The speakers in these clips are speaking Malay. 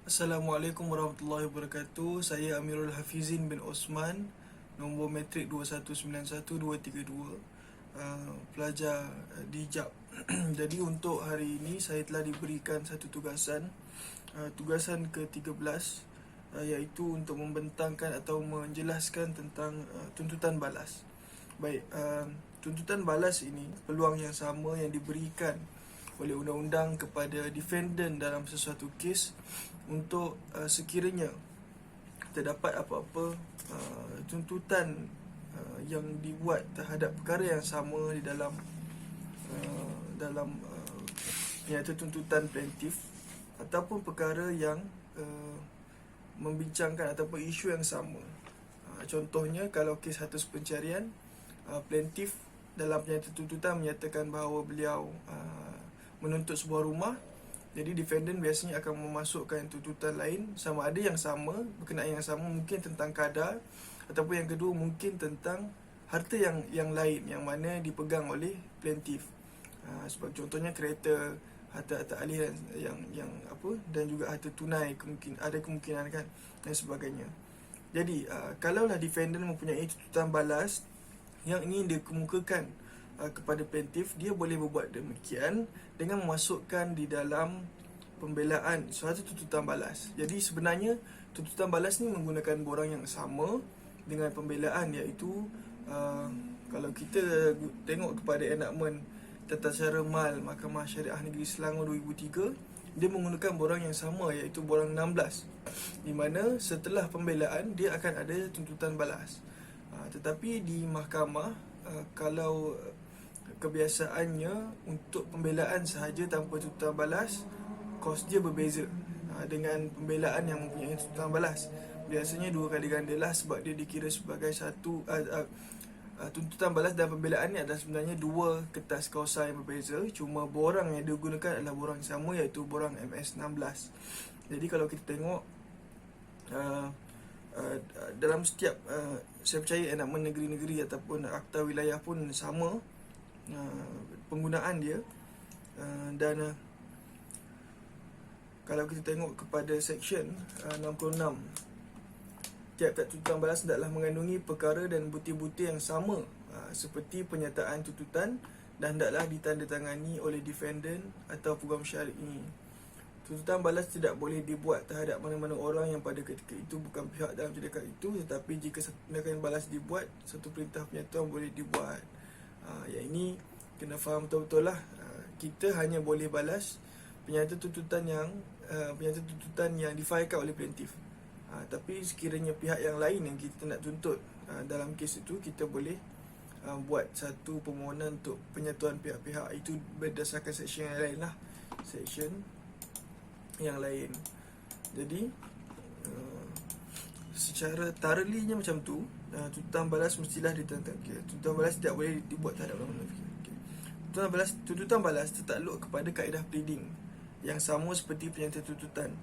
Assalamualaikum warahmatullahi wabarakatuh. Saya Amirul Hafizin bin Osman, nombor matrik 2191232, pelajar di JAP. Jadi untuk hari ini saya telah diberikan satu tugasan, tugasan ke-13, iaitu untuk membentangkan atau menjelaskan tentang tuntutan balas. Baik, tuntutan balas ini peluang yang sama yang diberikan oleh undang-undang kepada defendant dalam sesuatu kes untuk sekiranya terdapat apa-apa tuntutan yang dibuat terhadap perkara yang sama di dalam nyata tuntutan plaintiff, ataupun perkara yang membincangkan ataupun isu yang sama. Contohnya kalau kes harta pencarian, plaintiff dalam penyata tuntutan menyatakan bahawa beliau menuntut sebuah rumah. Jadi defendant biasanya akan memasukkan tuntutan lain, sama ada yang sama, berkenaan yang sama, mungkin tentang kadar, ataupun yang kedua mungkin tentang harta yang lain yang mana dipegang oleh plaintiff. Sebab contohnya kereta, harta alih yang apa, dan juga harta tunai, ada kemungkinan kan, dan sebagainya. Jadi kalaulah defendant mempunyai tuntutan balas yang ingin dikemukakan kepada plaintiff, dia boleh berbuat demikian dengan memasukkan di dalam pembelaan suatu tuntutan balas. Jadi sebenarnya tuntutan balas ni menggunakan borang yang sama dengan pembelaan, iaitu kalau kita tengok kepada enakmen Tata Cara Mal Mahkamah Syariah Negeri Selangor 2003, dia menggunakan borang yang sama, iaitu borang 16, di mana setelah pembelaan dia akan ada tuntutan balas. Tetapi di mahkamah, kalau kebiasaannya untuk pembelaan sahaja tanpa tuntutan balas, kos dia berbeza dengan pembelaan yang mempunyai tuntutan balas. Biasanya 2 kali ganda lah, sebab dia dikira sebagai satu tuntutan balas dan pembelaan ni adalah sebenarnya 2 kertas kausa yang berbeza, cuma borang yang digunakan adalah borang yang sama, iaitu borang MS16. Jadi kalau kita tengok dalam setiap saya percaya enakmen negeri-negeri ataupun akta wilayah pun sama penggunaan dia. Dan kalau kita tengok kepada seksyen 66, tiap-tiap tuntutan balas hendaklah mengandungi perkara dan bukti-bukti yang sama seperti penyataan tuntutan, dan hendaklah ditandatangani oleh defendant atau peguam syar'i. Tuntutan balas tidak boleh dibuat terhadap mana-mana orang yang pada ketika itu bukan pihak dalam tindakan itu, tetapi jika satu tindakan balas dibuat, satu perintah penyatuan boleh dibuat. Yang ini kena faham betul-betul lah. Kita hanya boleh balas penyata tuntutan yang difailkan oleh plaintiff. Tapi sekiranya pihak yang lain yang kita nak tuntut dalam kes itu, kita boleh buat satu permohonan untuk penyatuan pihak-pihak. Itu berdasarkan seksyen yang lain lah, seksyen yang lain. Jadi secara thoroughly-nya macam tu, tuntutan balas mestilah ditandatangani. Tuntutan balas tidak boleh dibuat terhadap orang munafik. Tuntutan balas tertakluk kepada kaedah pleading yang sama seperti penyata tuntutan.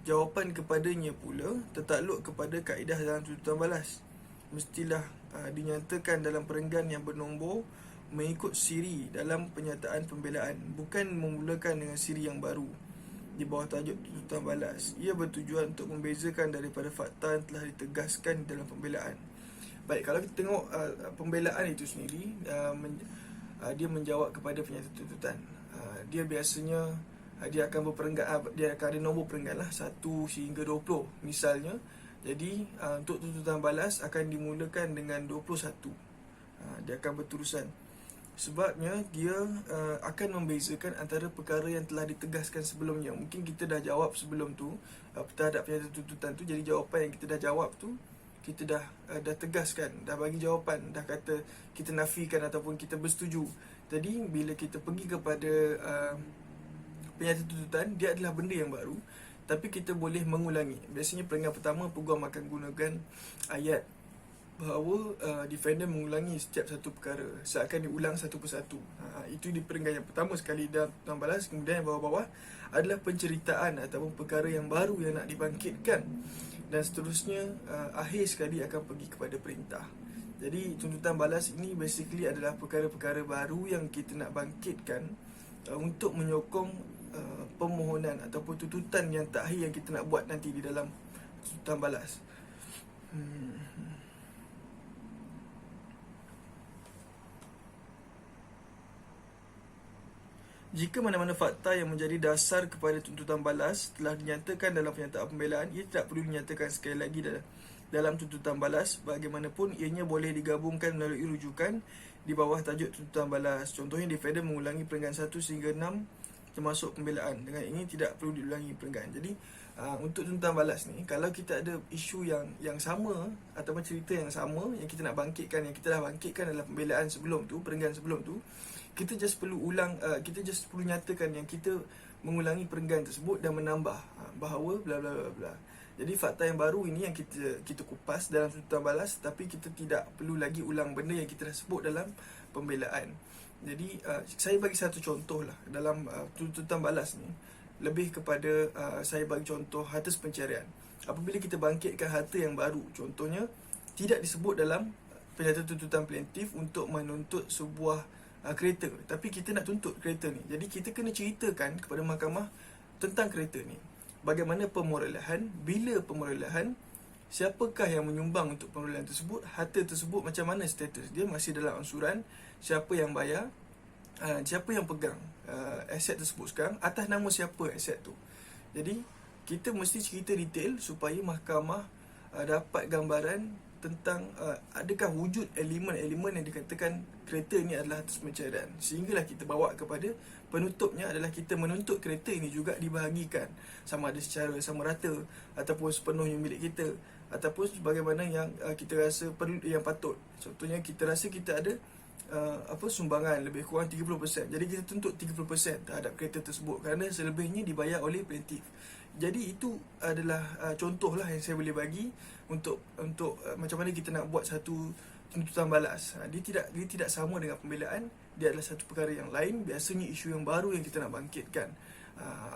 Jawapan kepadanya pula tertakluk kepada kaedah dalam tuntutan balas. Mestilah dinyatakan dalam perenggan yang bernombor mengikut siri dalam penyataan pembelaan, bukan memulakan dengan siri yang baru di bawah tajuk tuntutan balas. Ia bertujuan untuk membezakan daripada fakta yang telah ditegaskan dalam pembelaan. Baik, kalau kita tengok pembelaan itu sendiri, dia menjawab kepada penyata tuntutan. Dia biasanya dia akan berperenggan, dia akan ada nombor perenggan lah, 1 sehingga 20 misalnya. Jadi untuk tuntutan balas akan dimulakan dengan 21. Dia akan berterusan. Sebabnya dia akan membezakan antara perkara yang telah ditegaskan sebelumnya. Mungkin kita dah jawab sebelum tu terhadap penyata tuntutan tu, jadi jawapan yang kita dah jawab tu kita dah tegaskan, dah bagi jawapan, dah kata kita nafikan ataupun kita bersetuju. Jadi bila kita pergi kepada penyata tuntutan, dia adalah benda yang baru, tapi kita boleh mengulangi. Biasanya perenggan pertama peguam akan gunakan ayat bahawa defendant mengulangi setiap satu perkara, seakan diulang satu persatu. Itu di perenggan yang pertama sekali dalam tuntutan balas. Kemudian yang bawah-bawah adalah penceritaan ataupun perkara yang baru yang nak dibangkitkan, dan seterusnya akhir sekali akan pergi kepada perintah. Jadi tuntutan balas ini basically adalah perkara-perkara baru yang kita nak bangkitkan untuk menyokong permohonan ataupun tuntutan yang takhir yang kita nak buat nanti di dalam tuntutan balas. Jika mana-mana fakta yang menjadi dasar kepada tuntutan balas telah dinyatakan dalam pernyataan pembelaan, ia tidak perlu dinyatakan sekali lagi dalam tuntutan balas. Bagaimanapun, ianya boleh digabungkan melalui rujukan di bawah tajuk tuntutan balas. Contohnya, defendant mengulangi perenggan 1 sehingga 6 termasuk pembelaan. Dengan ini tidak perlu diulangi perenggan. Jadi, untuk tuntutan balas ni, kalau kita ada isu yang sama ataupun cerita yang sama yang kita nak bangkitkan, yang kita dah bangkitkan dalam pembelaan sebelum tu, perenggan sebelum tu, kita just perlu nyatakan yang kita mengulangi perenggan tersebut dan menambah bahawa bla bla bla bla. Jadi fakta yang baru ini yang kita kupas dalam tuntutan balas, tapi kita tidak perlu lagi ulang benda yang kita dah sebut dalam pembelaan. Jadi saya bagi satu contoh lah dalam tuntutan balas ni, lebih kepada saya bagi contoh harta pencarian. Apabila kita bangkitkan harta yang baru, contohnya tidak disebut dalam pernyataan tuntutan plaintiff untuk menuntut sebuah kereta, tapi kita nak tuntut kereta ni. Jadi kita kena ceritakan kepada mahkamah tentang kereta ni. Bagaimana pemorelaan, bila pemorelaan, siapakah yang menyumbang untuk pemorelaan tersebut, harta tersebut macam mana status dia, masih dalam angsuran, siapa yang bayar, siapa yang pegang aset tersebut sekarang, atas nama siapa aset tu. Jadi kita mesti cerita detail supaya mahkamah dapat gambaran tentang adakah wujud elemen-elemen yang dikatakan kereta ini adalah harta pencarian. Sehinggalah kita bawa kepada penutupnya adalah kita menuntut kereta ini juga dibahagikan, sama ada secara sama rata ataupun sepenuhnya milik kita, ataupun sebagaimana yang kita rasa perlu, yang patut. Contohnya kita rasa kita ada sumbangan lebih kurang 30%. Jadi kita tuntut 30% terhadap kereta tersebut kerana selebihnya dibayar oleh plaintiff. Jadi itu adalah contohlah yang saya boleh bagi untuk macam mana kita nak buat satu tuntutan balas. Dia tidak sama dengan pembelaan, dia adalah satu perkara yang lain, biasanya isu yang baru yang kita nak bangkitkan.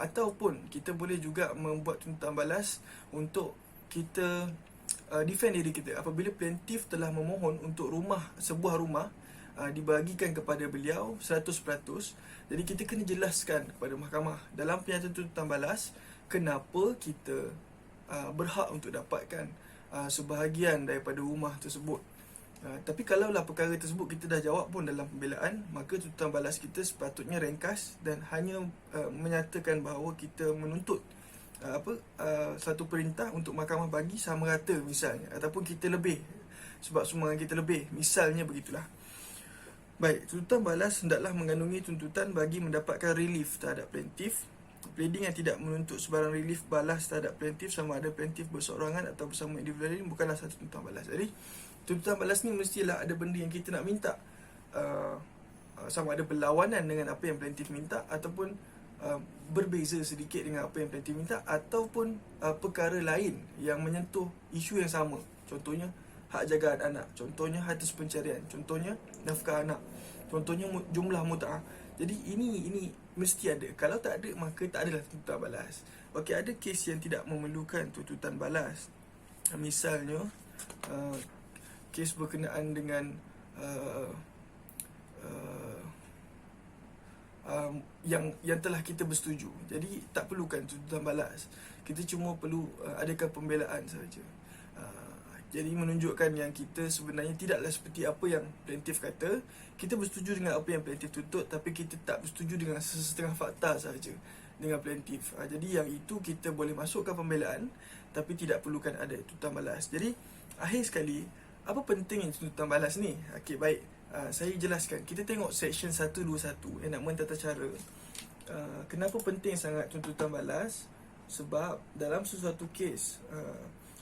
Ataupun kita boleh juga membuat tuntutan balas untuk kita defend diri kita apabila plaintiff telah memohon untuk sebuah rumah dibagikan kepada beliau 100%. Jadi kita kena jelaskan kepada mahkamah dalam pernyataan tuntutan balas kenapa kita berhak untuk dapatkan sebahagian daripada rumah tersebut. Tapi kalaulah perkara tersebut kita dah jawab pun dalam pembelaan, maka tuntutan balas kita sepatutnya ringkas dan hanya menyatakan bahawa kita menuntut satu perintah untuk mahkamah bagi sama rata misalnya, ataupun kita lebih sebab sumbangan kita lebih, misalnya begitulah. Baik, tuntutan balas hendaklah mengandungi tuntutan bagi mendapatkan relief terhadap plaintiff. Pleading yang tidak menuntut sebarang relief balas terhadap plaintiff, sama ada plaintiff berseorangan atau bersama individu lain, bukanlah satu tuntutan balas. Jadi tuntutan balas ni mestilah ada benda yang kita nak minta, sama ada berlawanan dengan apa yang plaintiff minta, ataupun berbeza sedikit dengan apa yang plaintiff minta, ataupun perkara lain yang menyentuh isu yang sama. Contohnya hak jagaan anak, contohnya harta pencarian, contohnya nafkah anak, contohnya jumlah mut'ah. Jadi ini mesti ada. Kalau tak ada, maka tak adalah tuntutan balas. Okey, ada kes yang tidak memerlukan tuntutan balas. Misalnya kes berkenaan dengan yang telah kita bersetuju. Jadi tak perlukan tuntutan balas. Kita cuma perlu adakan pembelaan sahaja. Jadi menunjukkan yang kita sebenarnya tidaklah seperti apa yang plaintiff kata. Kita bersetuju dengan apa yang plaintiff tuntut, tapi kita tak bersetuju dengan setengah fakta sahaja dengan plaintiff. Jadi yang itu kita boleh masukkan pembelaan, tapi tidak perlukan ada tuntutan balas. Jadi akhir sekali, apa pentingnya tuntutan balas ni? Okey, baik, saya jelaskan. Kita tengok section 121 enakmen tata cara. Kenapa penting sangat tuntutan balas? Sebab dalam sesuatu kes,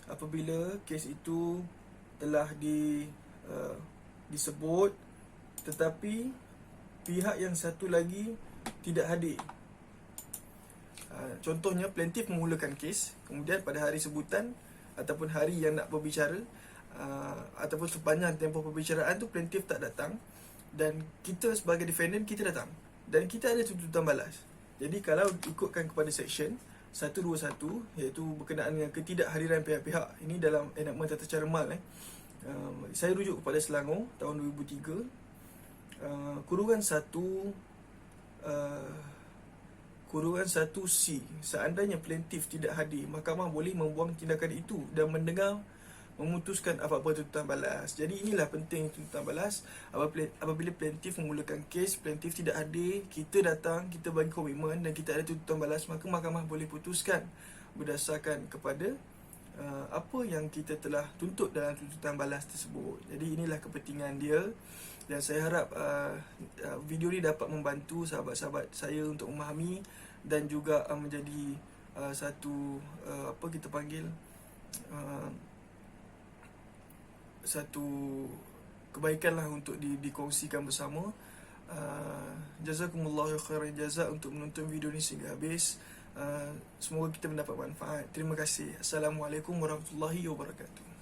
apabila kes itu telah disebut tetapi pihak yang satu lagi tidak hadir. Contohnya plaintiff memulakan kes, kemudian pada hari sebutan ataupun hari yang nak berbicara, ataupun sepanjang tempoh perbicaraan tu plaintiff tak datang, dan kita sebagai defendant kita datang dan kita ada tuntutan balas. Jadi kalau ikutkan kepada section 121, iaitu berkenaan dengan ketidakhadiran pihak-pihak, ini dalam enakmen tata cara mal, saya rujuk kepada Selangor tahun 2003, kurungan 1 Kurungan 1C. Seandainya plaintiff tidak hadir, mahkamah boleh membuang tindakan itu dan mendengar memutuskan apa-apa tuntutan balas. Jadi inilah penting tuntutan balas. Apabila plaintiff memulakan kes, plaintiff tidak hadir, kita datang, kita bagi komitmen dan kita ada tuntutan balas, maka mahkamah boleh putuskan berdasarkan kepada apa yang kita telah tuntut dalam tuntutan balas tersebut. Jadi inilah kepentingan dia, dan saya harap video ni dapat membantu sahabat-sahabat saya untuk memahami dan juga menjadi satu apa kita panggil satu kebaikan lah untuk dikongsikan bersama. Jazakumullahu khairan jazak untuk menonton video ni sehingga habis. Semoga kita mendapat manfaat. Terima kasih. Assalamualaikum warahmatullahi wabarakatuh.